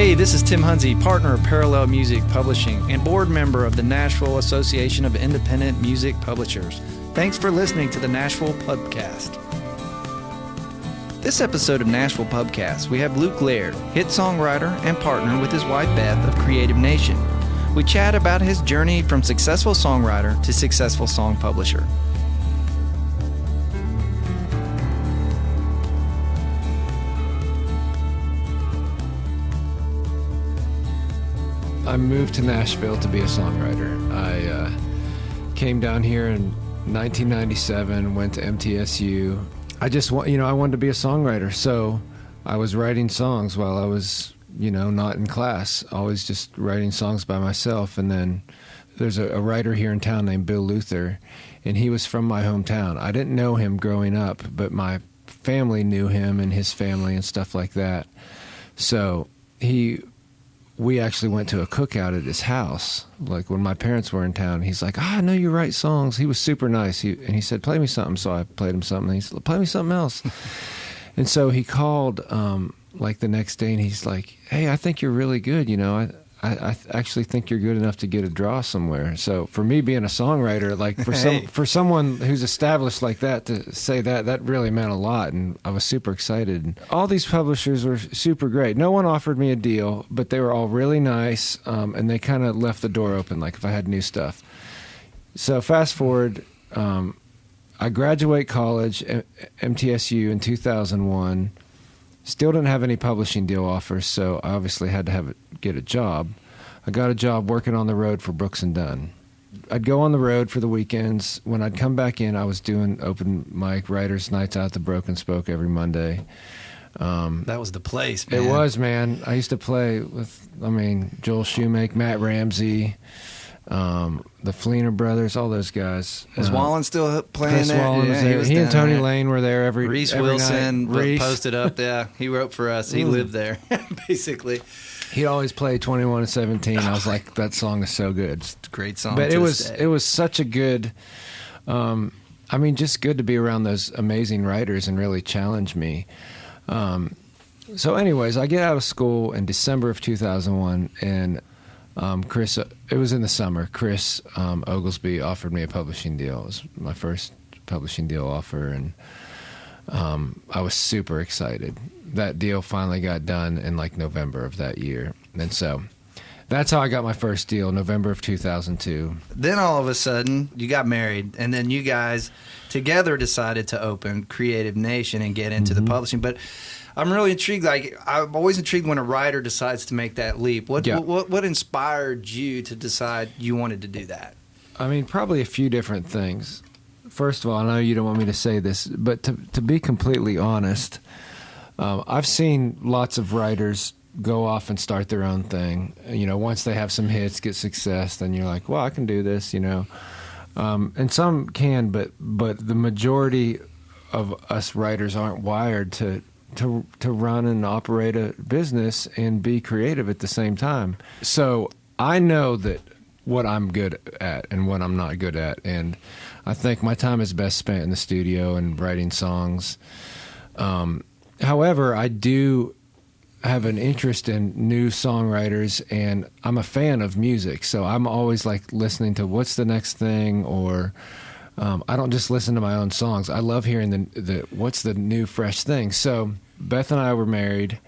Hey, this is Tim Hunzy, partner of Parallel Music Publishing and board member of the Nashville Association of Independent Music Publishers. Thanks for listening to the Nashville Pubcast. This episode of Nashville Pubcast, we have Luke Laird, hit songwriter and partner with his wife Beth of Creative Nation. We chat about his journey from successful songwriter to successful song publisher. I moved to Nashville to be a songwriter. I came down here in 1997, went to MTSU. I wanted to be a songwriter, so I was writing songs while I was, not in class, always just writing songs by myself. And then there's a writer here in town named Bill Luther, and he was from my hometown. I didn't know him growing up, but my family knew him and his family and stuff like that. So we actually went to a cookout at his house, like when my parents were in town. He's like, I know you write songs. He was super nice. And he said, play me something. So I played him something. And he said, play me something else. And so he called like the next day, and he's like, hey, I think you're really good. I actually think you're good enough to get a draw somewhere. So for me being a songwriter, like for someone who's established like that to say that really meant a lot, and I was super excited. And all these publishers were super great. No one offered me a deal, but they were all really nice, and they kind of left the door open, like if I had new stuff. So fast forward, I graduate college, MTSU in 2001. Still didn't have any publishing deal offers, so I obviously had to get a job. I got a job working on the road for Brooks and Dunn. I'd go on the road for the weekends. When I'd come back in, I was doing open mic writers' nights out at the Broken Spoke every Monday. That was the place, man. It was, man. I used to play with, Joel Shoemake, Matt Ramsey, the Fleener brothers, all those guys. Was Wallen still playing Chris there? Wallen was there. He and Tony Lane were there every Reese every Wilson night. Reese posted up. Yeah, he wrote for us. He lived there, basically. He'd always play 21 and 17. I was like, that song is so good. It's a great song. But it was such a good, just good to be around those amazing writers and really challenge me. So anyways, I get out of school in December of 2001, and Chris, it was in the summer, Chris Oglesby offered me a publishing deal. It was my first publishing deal offer, and I was super excited. That deal finally got done in like November of that year. And so that's how I got my first deal, November of 2002. Then all of a sudden, you got married, and then you guys together decided to open Creative Nation and get into the publishing. But I'm really intrigued. Like, I'm always intrigued when a writer decides to make that leap. What inspired you to decide you wanted to do that? Probably a few different things. First of all, I know you don't want me to say this, but to be completely honest, I've seen lots of writers go off and start their own thing. Once they have some hits, get success, then you're like, well, I can do this, And some can, but the majority of us writers aren't wired to run and operate a business and be creative at the same time. So I know that what I'm good at and what I'm not good at, and I think my time is best spent in the studio and writing songs. However, I do have an interest in new songwriters, and I'm a fan of music, so I'm always like listening to what's the next thing, or I don't just listen to my own songs. I love hearing the what's the new fresh thing. So Beth and I were married.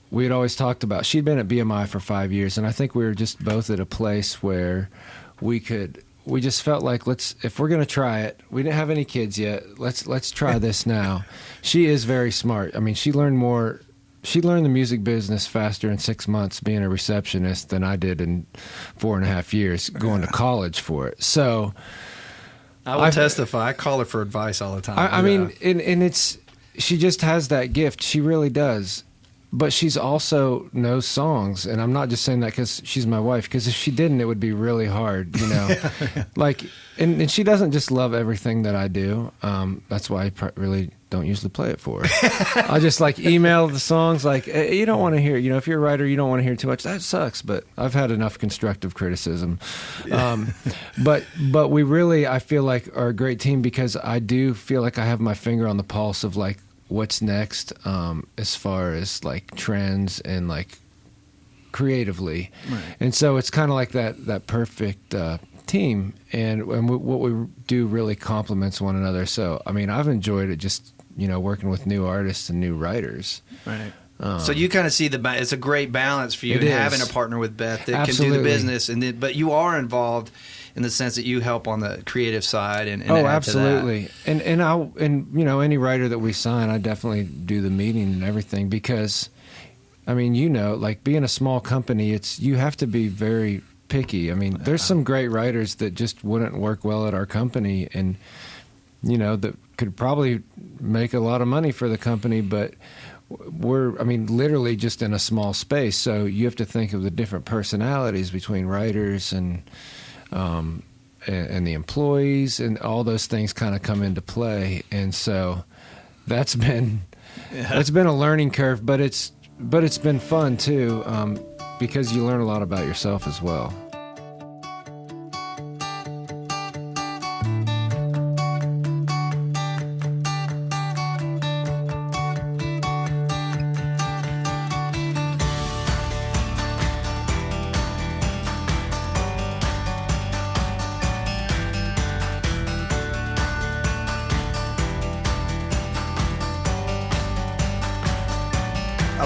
We had always talked about, she'd been at BMI for 5 years, and I think we were just both at a place where we just felt like, if we're going to try it, we didn't have any kids yet, let's try this now. She is very smart. She learned the music business faster in 6 months being a receptionist than I did in 4.5 years going to college for it. So I will testify. I call her for advice all the time. She just has that gift. She really does. But she's also knows songs, and I'm not just saying that because she's my wife, because if she didn't, it would be really hard, and she doesn't just love everything that I do. That's why I really don't usually play it for her. I just email the songs you don't want to hear, if you're a writer, you don't want to hear too much. That sucks, but I've had enough constructive criticism. But we really, I feel like, are a great team, because I do feel like I have my finger on the pulse of what's next as far as like trends and like creatively. Right. And so it's kind of like that perfect team, and what we do really complements one another. So I mean, I've enjoyed it, just working with new artists and new writers. Right. So you kind of see it's a great balance for you, It and is. having a partner with Beth that Absolutely. can do the business, but you are involved in the sense that you help on the creative side and Oh, add absolutely. to that. And any writer that we sign, I definitely do the meeting and everything, because I mean, like being a small company, you have to be very picky. I mean, there's some great writers that just wouldn't work well at our company, and that could probably make a lot of money for the company, but we're literally just in a small space. So you have to think of the different personalities between writers and the employees, and all those things kind of come into play. And so that's been a learning curve, but it's been fun too, because you learn a lot about yourself as well.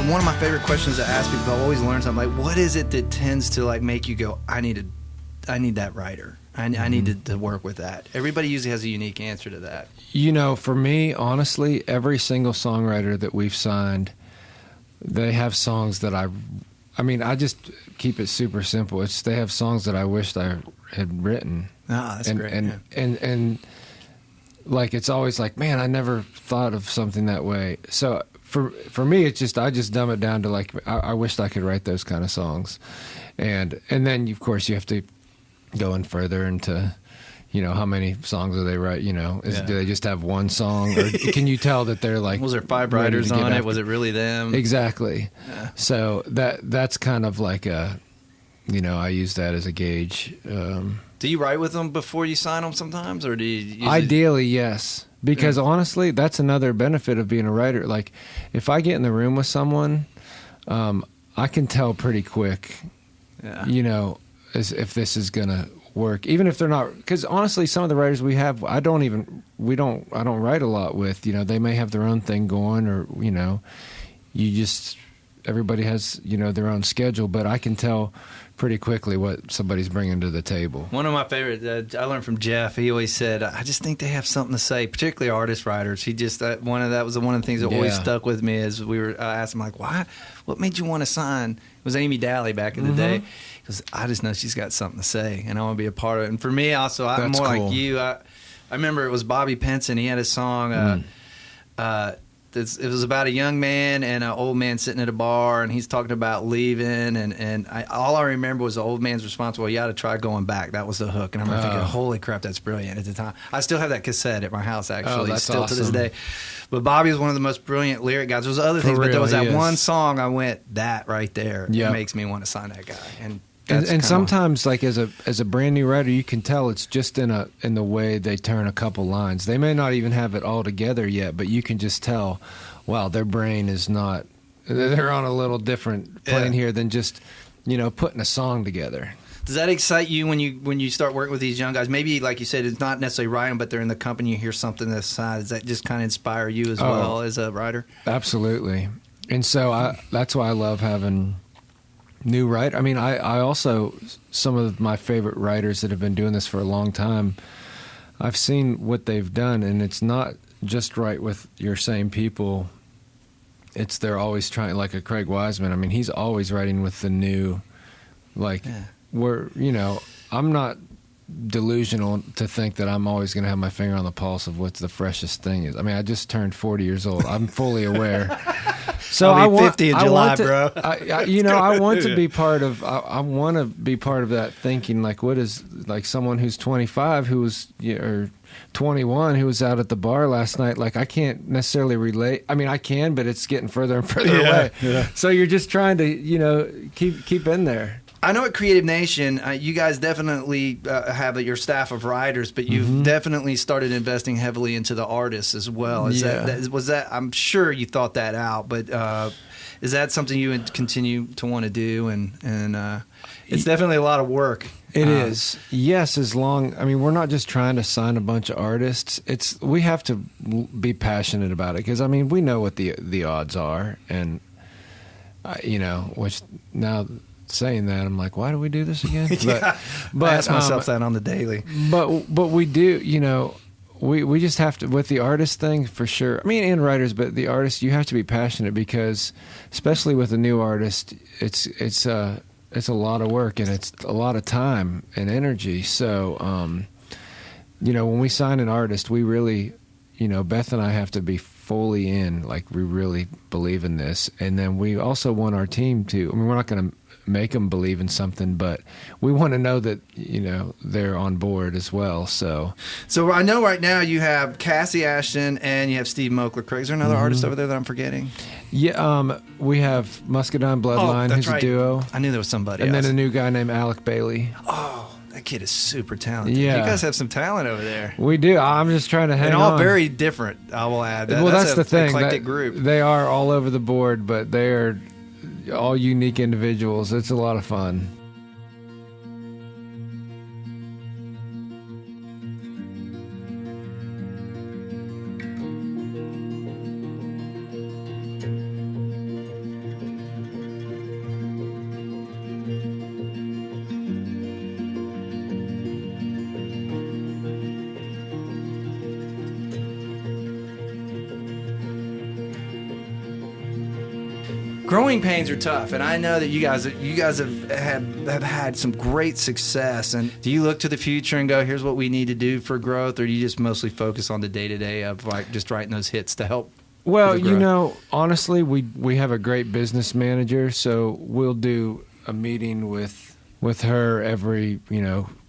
One of my favorite questions to ask people, I always learn something, like, what is it that tends to like make you go, I need that writer. I need to work with that. Everybody usually has a unique answer to that. For me, honestly, every single songwriter that we've signed, they have songs that I just keep it super simple. They have songs that I wished I had written. Ah, that's great. And like, it's always like, man, I never thought of something that way. So for me, it's just, I just dumb it down to like, I wished I could write those kind of songs. And then of course you have to go in further into, how many songs do they write? Do they just have one song, or can you tell that they're like, was there 5 ready writers to get on it? after- Was it really them? Exactly. Yeah. So that's kind of like I use that as a gauge. Do you write with them before you sign them sometimes, or do you usually... Ideally, yes. Because honestly, that's another benefit of being a writer. Like, if I get in the room with someone, I can tell pretty quick, if this is going to work. Even if they're not, because honestly, some of the writers we have, I don't write a lot with. They may have their own thing going, or, everybody has, their own schedule, but I can tell pretty quickly what somebody's bringing to the table. One of my favorite, I learned from Jeff. He always said, "I just think they have something to say," particularly artist writers. He just that was one of the things that always stuck with me. As I asked him, like, "Why? What made you want to sign?" It was Amy Daly back in the day. Because I just know she's got something to say, and I want to be a part of it. And for me, also, I'm That's more cool. like you. I remember it was Bobby Pinson. He had a song. It was about a young man and an old man sitting at a bar, and he's talking about leaving, and all I remember was the old man's response, "Well, you got to try going back." That was the hook, and I'm thinking, "Holy crap, that's brilliant!" At the time, I still have that cassette at my house, actually, that's still to this awesome. day. But Bobby was one of the most brilliant lyric guys. There was other things, but there was that one song I went, that right there, Yep. it makes me want to sign that guy. And sometimes, like as a brand new writer, you can tell it's just in the way they turn a couple lines. They may not even have it all together yet, but you can just tell, wow, their brain is not. They're on a little different plane here than just, putting a song together. Does that excite you when you start working with these young guys? Maybe, like you said, it's not necessarily writing, but they're in the company. You hear something this side. Does that just kind of inspire you as well as a writer? Absolutely. And so that's why I love having new writer. I mean, I also, some of my favorite writers that have been doing this for a long time, I've seen what they've done, and it's not just right with your same people. They're always trying, like a Craig Wiseman. I mean, he's always writing with the new, I'm not delusional to think that I'm always going to have my finger on the pulse of what the freshest thing is. I mean, I just turned 40 years old. I'm fully aware. So I'll be 50 in July, bro. I want to Yeah. be part of. I want to be part of that thinking. Like, what is like someone who's 25 who was or 21 who was out at the bar last night? Like, I can't necessarily relate. I mean, I can, but it's getting further and further away. Yeah. So you're just trying to keep in there. I know at Creative Nation, you guys definitely have your staff of writers, but you've definitely started investing heavily into the artists as well. Was that? I'm sure you thought that out, but is that something you would continue to want to do? And it's definitely a lot of work. It is. Yes, we're not just trying to sign a bunch of artists. We have to be passionate about it because, we know what the odds are. And, which now saying that, I'm like, why do we do this again? But I ask myself that on the daily. But we do, we just have to, with the artist thing, for sure. And writers, but the artist, you have to be passionate because, especially with a new artist, it's a lot of work and it's a lot of time and energy. So, when we sign an artist, we really, Beth and I have to be fully in, like we really believe in this. And then we also want our team to, we're not going to make them believe in something, but we want to know that, they're on board as well. So I know right now you have Cassie Ashton and you have Steve Moakler. Craig, is there another artist over there that I'm forgetting? Yeah, we have Muscadine Bloodline, who's a duo. I knew there was somebody and else. then a new guy named Alec Bailey. Oh, that kid is super talented. Yeah. You guys have some talent over there. We do. I'm just trying to hang on. And all very different, I will add. That's the thing. Eclectic group. They are all over the board, but they are all unique individuals. It's a lot of fun. Growing pains are tough, and I know that you guys have had some great success. And do you look to the future and go, "Here's what we need to do for growth," or do you just mostly focus on the day-to-day of like just writing those hits to help? Well, honestly, we have a great business manager, so we'll do a meeting with her every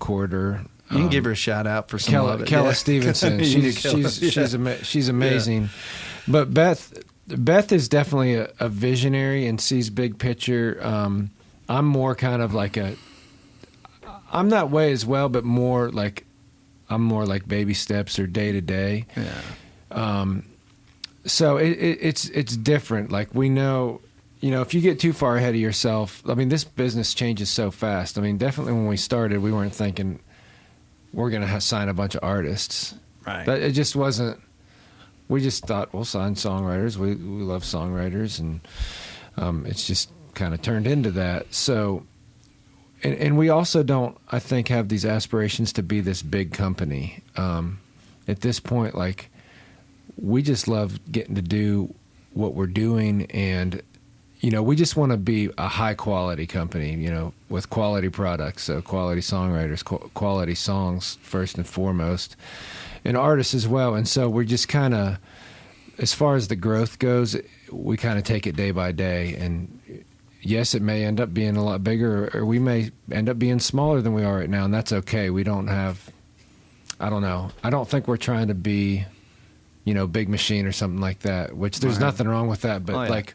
quarter. You can give her a shout out for some of it. Kella Stevenson. She's amazing. Yeah. But Beth is definitely a visionary and sees big picture. I'm more kind of like I'm that way as well, but I'm more like baby steps or day to day. Yeah. So it's different. Like we know, if you get too far ahead of yourself, this business changes so fast. Definitely when we started, we weren't thinking we're going to sign a bunch of artists. Right. But it just wasn't. We just thought we'll sign songwriters. We love songwriters, and it's just kind of turned into that. So, and we also don't, I think, have these aspirations to be this big company. At this point, we just love getting to do what we're doing, and we just want to be a high quality company, with quality products, so quality songwriters, quality songs first and foremost. And artists as well. And so we're just kind of, as far as the growth goes, we kind of take it day by day. And yes, it may end up being a lot bigger, or we may end up being smaller than we are right now, and that's okay. We don't have, I don't know. I don't think we're trying to be, Big Machine or something like that, which there's nothing wrong with that. But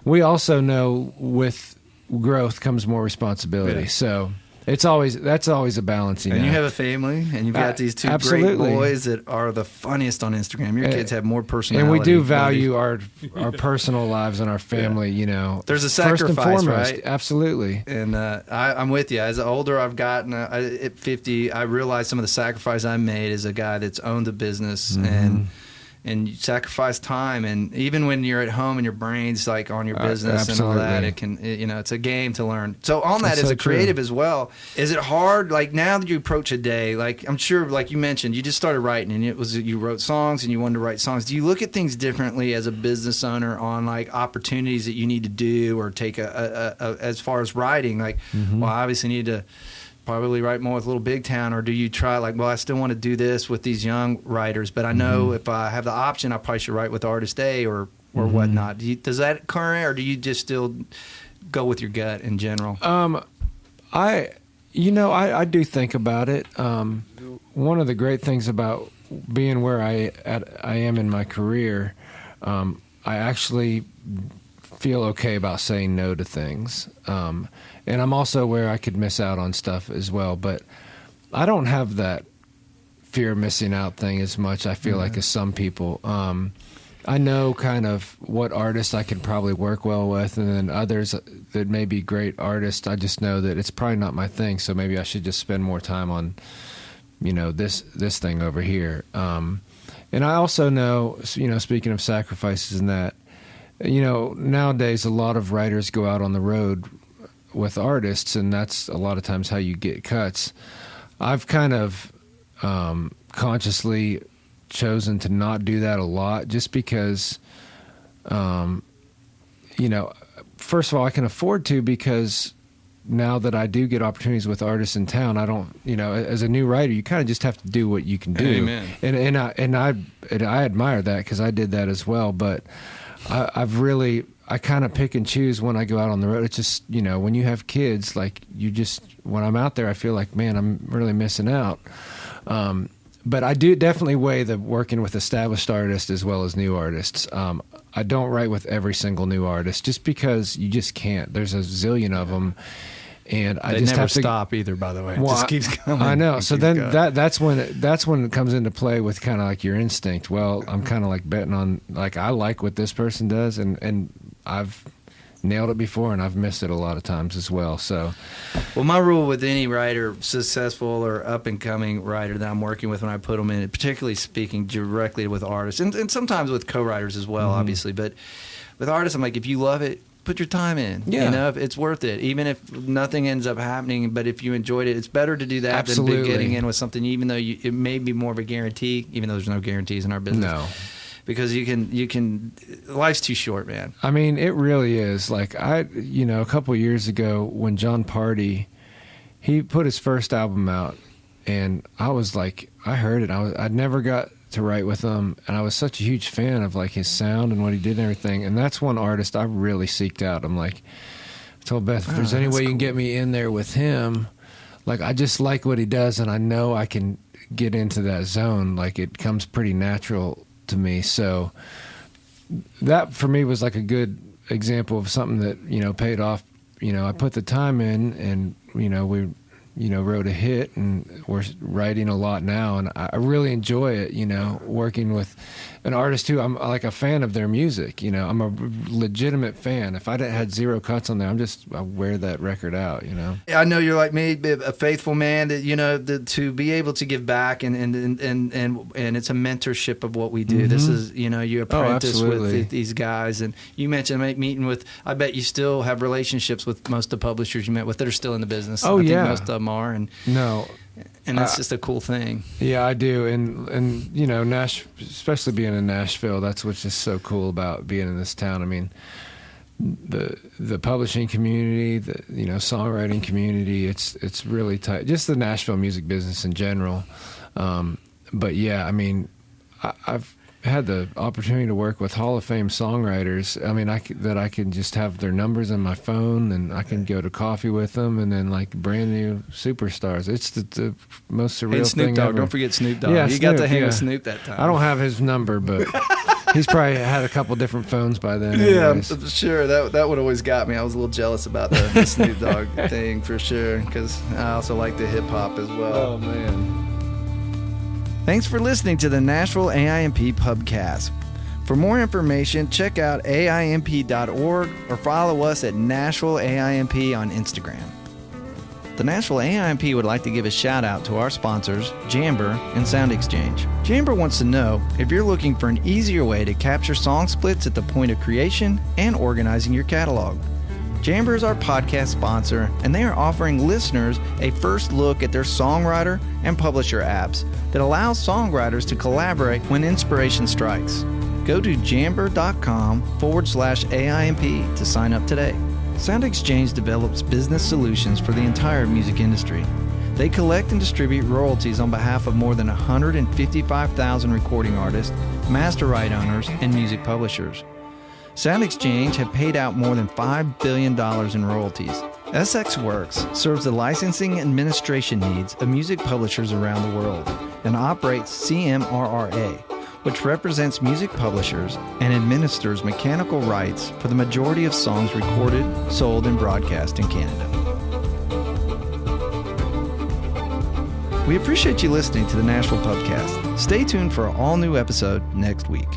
we also know with growth comes more responsibility. Yeah. So that's always a balancing act. And you have a family, and you've got these two Absolutely. great boys that are the funniest on Instagram. Your kids have more personality. And we do value our personal lives and our family, There's a sacrifice, first and foremost. right? Absolutely. And I'm with you. As older I've gotten, at 50, I realized some of the sacrifice I made as a guy that's owned a business, and you sacrifice time, and even when you're at home and your brain's like on your business and all that, it can, it's a game to learn. So on that, as a creative as well, is it hard, like now that you approach a day, like I'm sure, like you mentioned, you just started writing, and you wrote songs and you wanted to write songs. Do you look at things differently as a business owner on like opportunities that you need to do or take as far as writing, like, well, I obviously need to probably write more with Little Big Town, or do you try I still want to do this with these young writers, but I know if I have the option, I probably should write with Artist A or whatnot. Does that occur, or do you just still go with your gut in general? I do think about it. One of the great things about being where I am in my career, I actually feel okay about saying no to things. And I'm also aware I could miss out on stuff as well, but I don't have that fear of missing out thing as much, I feel like, as some people. I know kind of what artists I can probably work well with, and then others that may be great artists, I just know that it's probably not my thing, so maybe I should just spend more time on, this thing over here. And I also know, speaking of sacrifices and that, nowadays a lot of writers go out on the road with artists, and that's a lot of times how you get cuts. I've kind of consciously chosen to not do that a lot, just because, first of all, I can afford to, because now that I do get opportunities with artists in town, I don't, as a new writer, you kind of just have to do what you can do. Amen. And I admire that, because I did that as well. But I kind of pick and choose when I go out on the road. It's just, when you have kids, like, when I'm out there, I feel like, man, I'm really missing out. But I do definitely weigh the working with established artists as well as new artists. I don't write with every single new artist, just because you just can't. There's a zillion of them, and I They just never have to stop either, by the way. It Well, just keeps coming. I know. It So keeps then going. that's when it comes into play with kind of like your instinct. Well, I'm kind of like betting on, like, I like what this person does, and I've nailed it before, and I've missed it a lot of times as well. So, Well, my rule with any writer, successful or up-and-coming writer that I'm working with when I put them in, particularly speaking directly with artists, and sometimes with co-writers as well, obviously, but with artists, I'm like, if you love it, put your time in. Yeah. If it's worth it, even if nothing ends up happening, but if you enjoyed it, it's better to do that Absolutely. than getting in with something, even though it may be more of a guarantee, even though there's no guarantees in our business. no. Because you can life's too short, man. I mean, it really is. Like, a couple of years ago when John Party, he put his first album out, and I was like, I heard it. I'd never got to write with him, and I was such a huge fan of, like, his sound and what he did and everything. And that's one artist I really seeked out. I'm like, I told Beth, if there's any way you can get me in there with him, like, I just like what he does, and I know I can get into that zone. Like, it comes pretty natural to me. So that for me was like a good example of something that paid off. I put the time in, and we wrote a hit, and we're writing a lot now, and I really enjoy it, working with an artist who I'm like a fan of their music. I'm a legitimate fan. If I had zero cuts on there, I wear that record out. I know you're like me, a faithful man. That to be able to give back, and it's a mentorship of what we do. This is you apprentice with these guys, and you mentioned meeting with. I bet you still have relationships with most of the publishers you met with that are still in the business. Oh, I think yeah. most of them are, and that's just a cool thing. Yeah, I do, and especially being in Nashville, that's what's just so cool about being in this town. I mean, the publishing community, the songwriting community, it's really tight. Just the Nashville music business in general. But yeah, I mean, I've had the opportunity to work with Hall of Fame songwriters. I mean, I can just have their numbers on my phone, and I can go to coffee with them, and then like brand new superstars. It's the most surreal And Snoop thing Dogg, ever. don't forget Snoop Dogg. Yeah, you got to Snoop, hang yeah. with Snoop that time. I don't have his number, but he's probably had a couple different phones by then. Yeah, anyways. sure. That would always got me. I was a little jealous about the Snoop Dogg thing for sure, because I also like the hip hop as well. Oh man. Thanks for listening to the Nashville AIMP Pubcast. For more information, check out AIMP.org or follow us at Nashville AIMP on Instagram. The Nashville AIMP would like to give a shout out to our sponsors, Jamber and Sound Exchange. Jamber wants to know if you're looking for an easier way to capture song splits at the point of creation and organizing your catalog. Jamber is our podcast sponsor, and they are offering listeners a first look at their songwriter and publisher apps that allows songwriters to collaborate when inspiration strikes. Go to jamber.com/AIMP to sign up today. Sound Exchange develops business solutions for the entire music industry. They collect and distribute royalties on behalf of more than 155,000 recording artists, master right owners, and music publishers. Sound Exchange have paid out more than $5 billion in royalties. SX Works serves the licensing and administration needs of music publishers around the world and operates CMRRA, which represents music publishers and administers mechanical rights for the majority of songs recorded, sold, and broadcast in Canada. We appreciate you listening to the Nashville Pubcast. Stay tuned for an all-new episode next week.